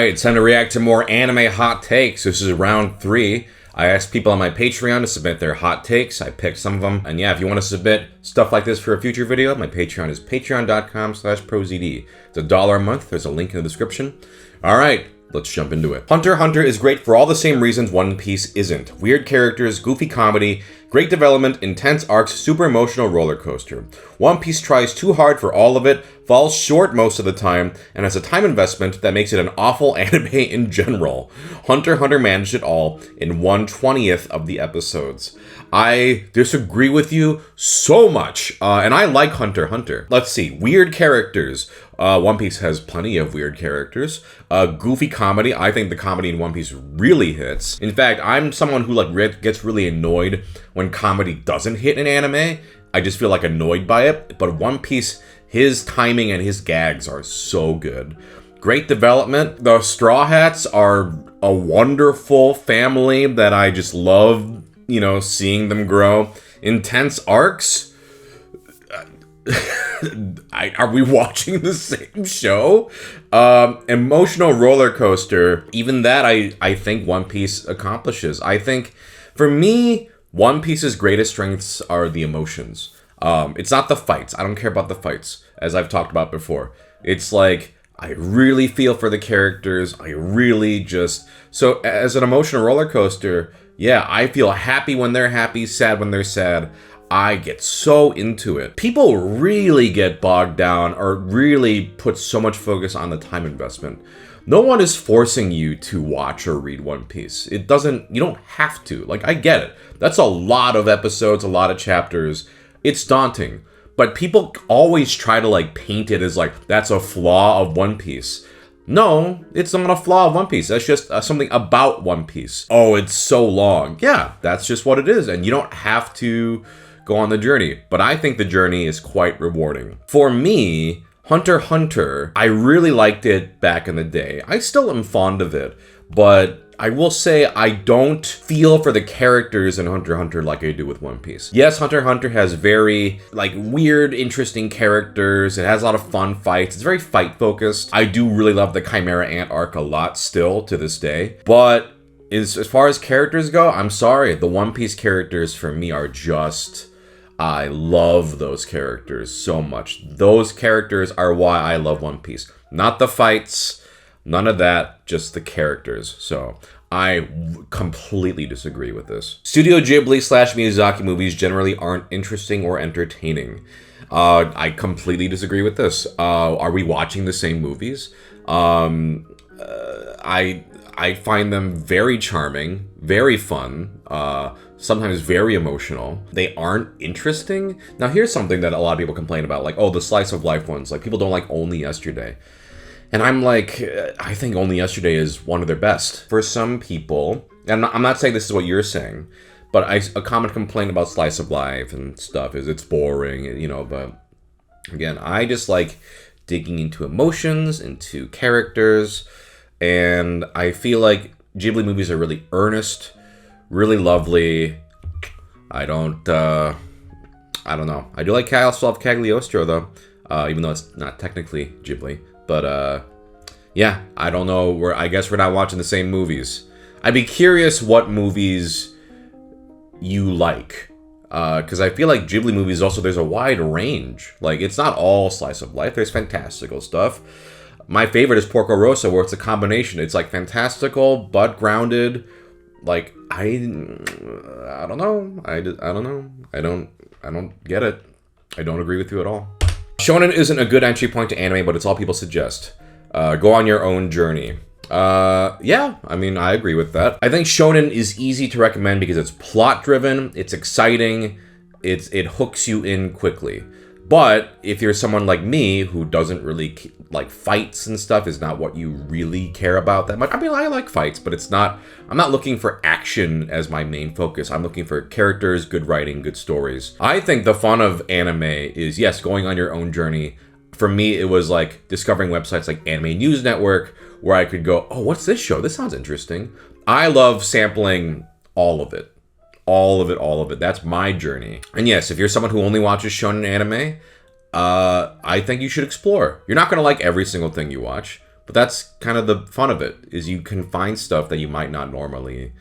Alright, it's time to react to more anime hot takes. This is round 3. I asked people on my Patreon to submit their hot takes. I picked some of them. And yeah, if you want to submit stuff like this for a future video, my Patreon is patreon.com/prozd. It's $1 a month. There's a link in the description. Alright, let's jump into it. Hunter x Hunter is great for all the same reasons One Piece isn't. Weird characters, goofy comedy, great development, intense arcs, super emotional roller coaster. One Piece tries too hard for all of it, falls short most of the time, and has a time investment that makes it an awful anime in general. Hunter x Hunter managed it all in 1/20th of the episodes. I disagree with you so much, and I like Hunter x Hunter. Let's see, weird characters. One Piece has plenty of weird characters. Goofy comedy. I think the comedy in One Piece really hits. In fact, I'm someone who gets really annoyed when comedy doesn't hit in anime. I just feel like annoyed by it. But One Piece, his timing and his gags are so good. Great development. The Straw Hats are a wonderful family that I just love, seeing them grow. Intense arcs. Are we watching the same show? Emotional roller coaster. Even that, I think One Piece accomplishes. I think, for me, One Piece's greatest strengths are the emotions. It's not the fights. I don't care about the fights, as I've talked about before. It's like, I really feel for the characters. I really just... So, as an emotional roller coaster, yeah, I feel happy when they're happy, sad when they're sad. I get so into it. People really get bogged down or really put so much focus on the time investment. No one is forcing you to watch or read One Piece. You don't have to. I get it. That's a lot of episodes, a lot of chapters. It's daunting. But people always try to paint it as that's a flaw of One Piece. No, it's not a flaw of One Piece. That's just something about One Piece. Oh, it's so long. Yeah, that's just what it is. And you don't have to go on the journey. But I think the journey is quite rewarding. For me, Hunter x Hunter, I really liked it back in the day. I still am fond of it. But I will say I don't feel for the characters in Hunter x Hunter like I do with One Piece. Yes, Hunter x Hunter has very, weird, interesting characters. It has a lot of fun fights. It's very fight-focused. I do really love the Chimera Ant arc a lot still to this day. But as far as characters go, I'm sorry. The One Piece characters for me are just... I love those characters so much. Those characters are why I love One Piece. Not the fights, none of that, just the characters. So I completely disagree with this. Studio Ghibli / Miyazaki movies generally aren't interesting or entertaining. I completely disagree with this. Are we watching the same movies? I find them very charming, very fun, sometimes very emotional. They aren't interesting. Now, here's something that a lot of people complain about, the slice of life ones. People don't like Only Yesterday. And I'm I think Only Yesterday is one of their best. For some people, and I'm not saying this is what you're saying, but a common complaint about slice of life and stuff is it's boring, but again, I just like digging into emotions, into characters, and I feel like Ghibli movies are really earnest, really lovely. I don't know. I do like Castle of Cagliostro, though, even though it's not technically Ghibli. But, yeah, I don't know. I guess we're not watching the same movies. I'd be curious what movies you like. Because I feel like Ghibli movies also, there's a wide range. It's not all slice of life. There's fantastical stuff. My favorite is Porco Rosso, where it's a combination. It's fantastical, but grounded. I don't know. I don't know. I don't get it. I don't agree with you at all. Shonen isn't a good entry point to anime, but it's all people suggest. Go on your own journey. Yeah, I agree with that. I think shonen is easy to recommend because it's plot-driven, it's exciting, it hooks you in quickly. But if you're someone like me who doesn't really fights and stuff is not what you really care about that much. I like fights, but I'm not looking for action as my main focus. I'm looking for characters, good writing, good stories. I think the fun of anime is, yes, going on your own journey. For me, it was discovering websites like Anime News Network, where I could go, oh, what's this show? This sounds interesting. I love sampling all of it. All of it. That's my journey. And yes, if you're someone who only watches shonen anime, I think you should explore. You're not going to like every single thing you watch, But that's kind of the fun of it, is you can find stuff that you might not normally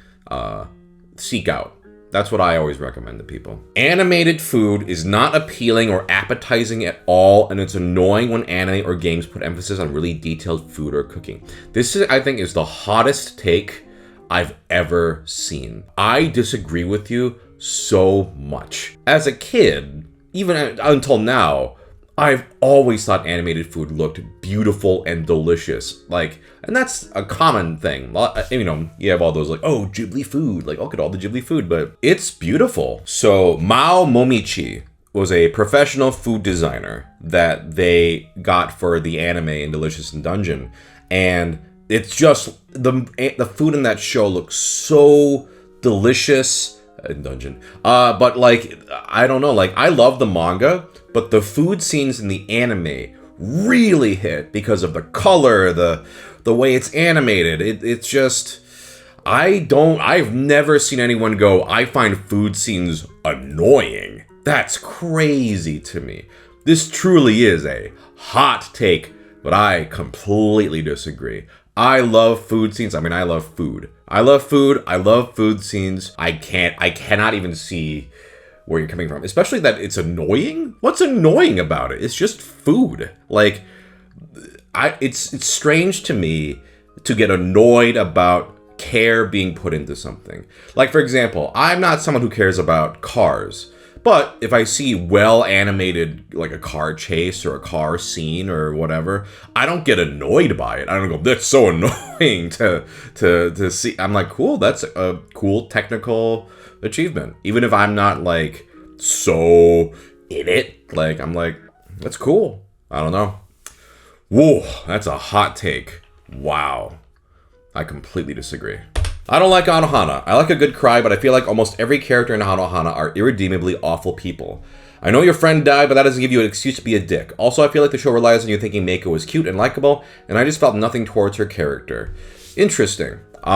seek out. That's what I always recommend to people. Animated food is not appealing or appetizing at all, and it's annoying when anime or games put emphasis on really detailed food or cooking. This, I think, is the hottest take I've ever seen. I disagree with you so much. As a kid, even until now, I've always thought animated food looked beautiful and delicious. Like, and that's a common thing. You know, you have all those like, oh, Ghibli food. Like, look at all the Ghibli food, but it's beautiful. So Mao Momichi was a professional food designer that they got for the anime in Delicious in Dungeon. And it's just, the food in that show looks so delicious in Dungeon. But like, I don't know, like, I love the manga, but the food scenes in the anime really hit because of the color, the way it's animated. It's just, I've never seen anyone go, I find food scenes annoying. That's crazy to me. This truly is a hot take, but I completely disagree. I love food scenes. I mean, I love food. I love food. I love food scenes. I cannot even see where you're coming from, especially that it's annoying. What's annoying about it? It's just food. Like, it's strange to me to get annoyed about care being put into something. Like, for example, I'm not someone who cares about cars, but if I see well animated, like a car chase or a car scene or whatever, I don't get annoyed by it. I don't go, that's so annoying to see. I'm like, cool, that's a cool technical achievement. Even if I'm not like so in it, like, I'm like, that's cool. I don't know. Whoa, that's a hot take. Wow. I completely disagree. I don't like Anohana. I like a good cry, but I feel like almost every character in Anohana are irredeemably awful people. I know your friend died, but that doesn't give you an excuse to be a dick. Also, I feel like the show relies on you thinking Meiko is cute and likable, and I just felt nothing towards her character. Interesting. So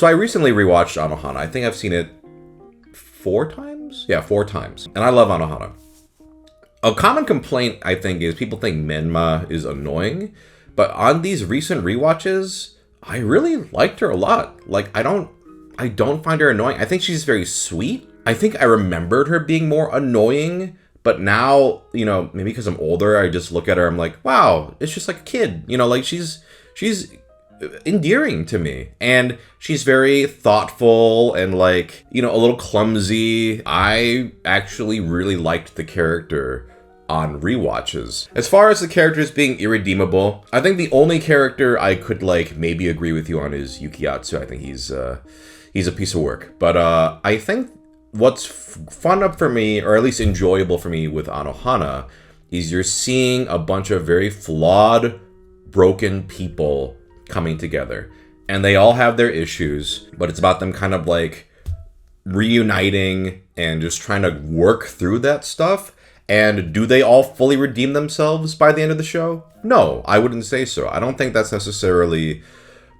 I recently rewatched Anohana. I think I've seen it 4 times? Yeah, 4 times. And I love Anohana. A common complaint, I think, is people think Menma is annoying, but on these recent rewatches, I really liked her a lot. Like, I don't find her annoying. I think she's very sweet. I think I remembered her being more annoying, but now, you know, maybe because I'm older, I just look at her, I'm like, wow, it's just like a kid. You know, like, she's endearing to me. And she's very thoughtful and, like, you know, a little clumsy. I actually really liked the character on rewatches. As far as the characters being irredeemable, I think the only character I could, like, maybe agree with you on is Yukiyatsu. I think he's a piece of work. But I think what's fun up for me, or at least enjoyable for me with Anohana, is you're seeing a bunch of very flawed, broken people coming together. And they all have their issues, but it's about them kind of, like, reuniting and just trying to work through that stuff. And do they all fully redeem themselves by the end of the show? No, I wouldn't say so. I don't think that's necessarily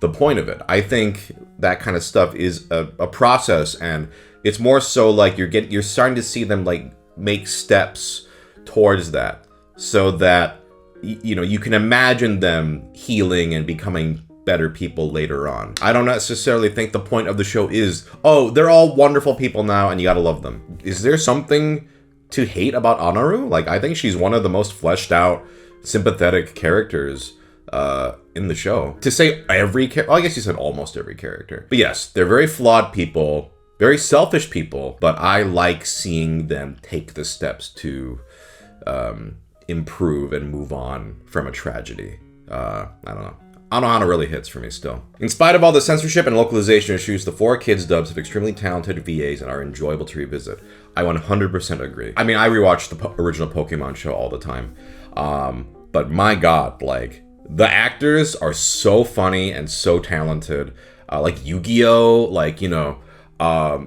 the point of it. I think that kind of stuff is a process, and it's more so like you're starting to see them, like, make steps towards that, so that you know, you can imagine them healing and becoming better people later on. I don't necessarily think the point of the show is, oh, they're all wonderful people now and you gotta love them. Is there something to hate about Anaru? Like, I think she's one of the most fleshed out, sympathetic characters in the show. To say every character, well, I guess you said almost every character. But yes, they're very flawed people, very selfish people, but I like seeing them take the steps to improve and move on from a tragedy. I don't know. Anohana really hits for me still. In spite of all the censorship and localization issues, the 4Kids dubs have extremely talented VAs and are enjoyable to revisit. I 100% agree. I mean, I rewatch the original Pokemon show all the time. But my god, like, the actors are so funny and so talented. Like Yu-Gi-Oh! Like, you know,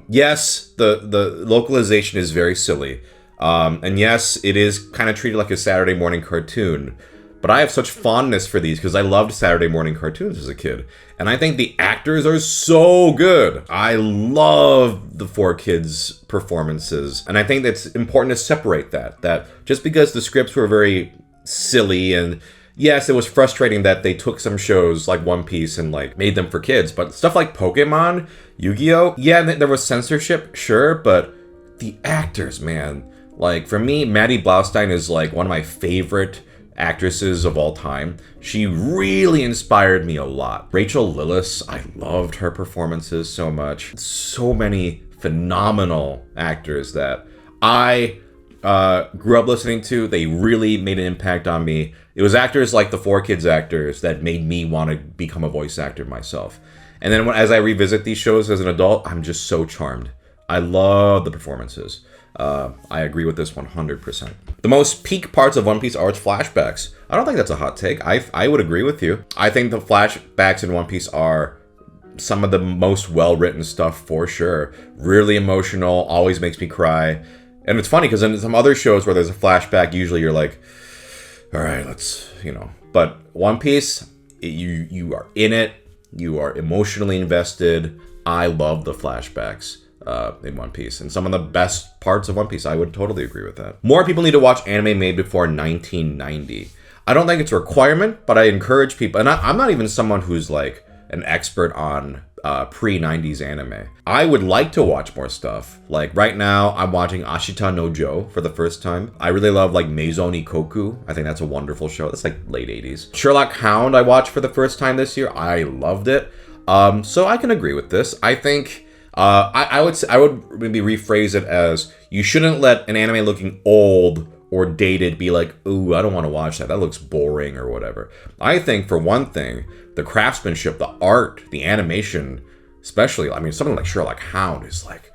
yes, the localization is very silly. And yes, it is kind of treated like a Saturday morning cartoon. But I have such fondness for these because I loved Saturday morning cartoons as a kid. And I think the actors are so good. I love the 4Kids performances. And I think that's important to separate that just because the scripts were very silly and, yes, it was frustrating that they took some shows like One Piece and like made them for kids, but stuff like Pokemon, Yu-Gi-Oh, yeah, there was censorship, sure, but the actors, man, like for me, Maddie Blaustein is like one of my favorite actresses of all time. She really inspired me a lot. Rachel Lillis, I loved her performances so much. So many phenomenal actors that I grew up listening to. They really made an impact on me. It was actors like the 4Kids actors that made me want to become a voice actor myself. And then as I revisit these shows as an adult, I'm just so charmed. I love the performances. I agree with this 100%. The most peak parts of One Piece are its flashbacks. I don't think that's a hot take. I would agree with you. I think the flashbacks in One Piece are some of the most well-written stuff for sure. Really emotional, always makes me cry. And it's funny because in some other shows where there's a flashback, usually you're like, all right, let's, But One Piece, you are in it. You are emotionally invested. I love the flashbacks in One Piece. And some of the best parts of One Piece, I would totally agree with that. More people need to watch anime made before 1990. I don't think it's a requirement, but I encourage people. And I'm not even someone who's like an expert on pre-90s anime. I would like to watch more stuff. Like right now, I'm watching Ashita no Joe for the first time. I really love like Maison Ikoku. I think that's a wonderful show. That's like late 80s. Sherlock Hound I watched for the first time this year. I loved it. So I can agree with this. I think I would maybe rephrase it as you shouldn't let an anime looking old or dated be like, ooh, I don't want to watch that. That looks boring or whatever. I think for one thing, the craftsmanship, the art, the animation, especially, I mean, something like Sherlock Hound is like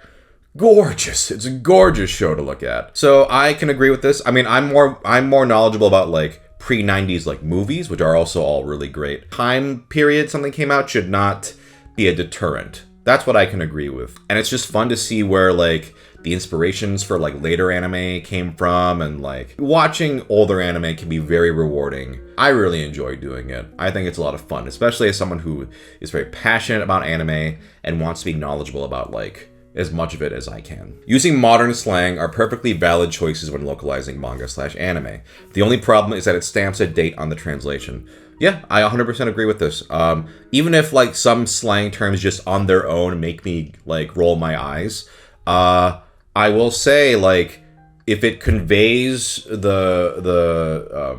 gorgeous. It's a gorgeous show to look at. So I can agree with this. I mean, I'm more knowledgeable about like pre-90s like movies, which are also all really great. Time period something came out should not be a deterrent. That's what I can agree with. And it's just fun to see where like the inspirations for like later anime came from, and like watching older anime can be very rewarding. I really enjoy doing it. I think it's a lot of fun, especially as someone who is very passionate about anime and wants to be knowledgeable about like as much of it as I can. Using modern slang are perfectly valid choices when localizing manga/anime. The only problem is that it stamps a date on the translation. Yeah, I 100% agree with this. Even if like some slang terms just on their own make me like roll my eyes, I will say like if it conveys the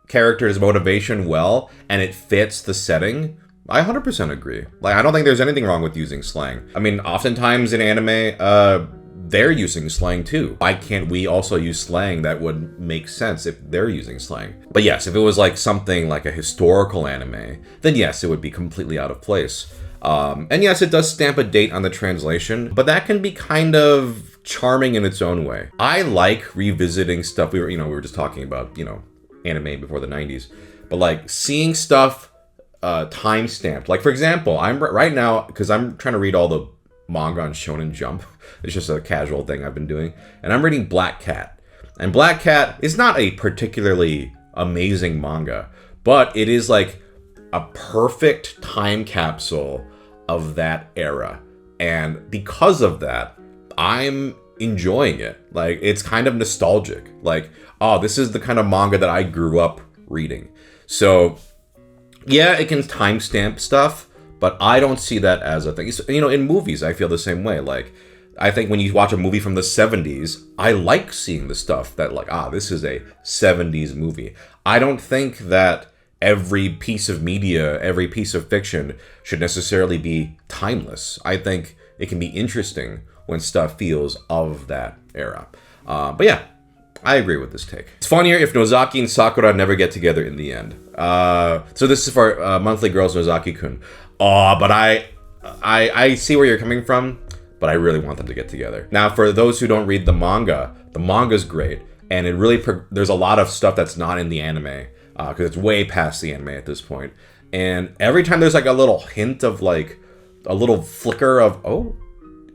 character's motivation well and it fits the setting, I 100% agree. Like I don't think there's anything wrong with using slang. I mean, oftentimes in anime, they're using slang too. Why can't we also use slang that would make sense if they're using slang? But yes, if it was like something like a historical anime, then yes, it would be completely out of place. And yes, it does stamp a date on the translation, but that can be kind of charming in its own way. I like revisiting stuff. We were just talking about, anime before the 90s, but like seeing stuff time stamped. Like for example, I'm right now, because I'm trying to read all the manga on Shonen Jump. It's just a casual thing I've been doing. And I'm reading Black Cat. And Black Cat is not a particularly amazing manga, but it is like a perfect time capsule of that era. And because of that, I'm enjoying it. Like, it's kind of nostalgic. Like, oh, this is the kind of manga that I grew up reading. So, yeah, it can timestamp stuff, but I don't see that as a thing. In movies, I feel the same way. Like, I think when you watch a movie from the 70s, I like seeing the stuff that like, this is a 70s movie. I don't think that every piece of media, every piece of fiction should necessarily be timeless. I think it can be interesting when stuff feels of that era. But yeah, I agree with this take. It's funnier if Nozaki and Sakura never get together in the end. So this is for Monthly Girls Nozaki-kun. But I see where you're coming from, but I really want them to get together. Now, for those who don't read the manga's great, and it really there's a lot of stuff that's not in the anime, because it's way past the anime at this point. And every time there's like a little hint of like a little flicker of, oh,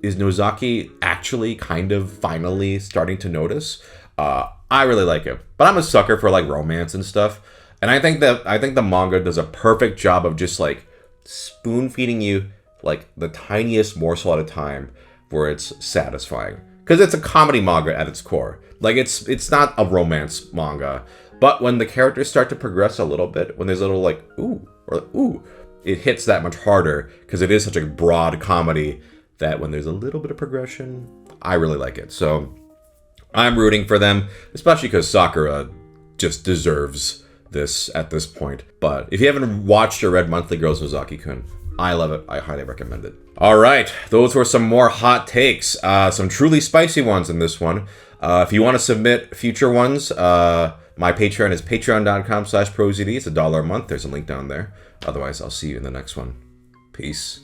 is Nozaki actually kind of finally starting to notice? I really like it, but I'm a sucker for like romance and stuff. And I think the manga does a perfect job of just like spoon feeding you like the tiniest morsel at a time, where it's satisfying. Because it's a comedy manga at its core. Like it's not a romance manga. But when the characters start to progress a little bit, when there's a little like, ooh, or ooh, it hits that much harder because it is such a broad comedy that when there's a little bit of progression, I really like it. So I'm rooting for them, especially because Sakura just deserves this at this point. But if you haven't watched or read Monthly Girls Nozaki-kun, I love it. I highly recommend it. All right, those were some more hot takes. Some truly spicy ones in this one. If you want to submit future ones, my Patreon is patreon.com/ProZD. It's $1 a month. There's a link down there. Otherwise, I'll see you in the next one. Peace.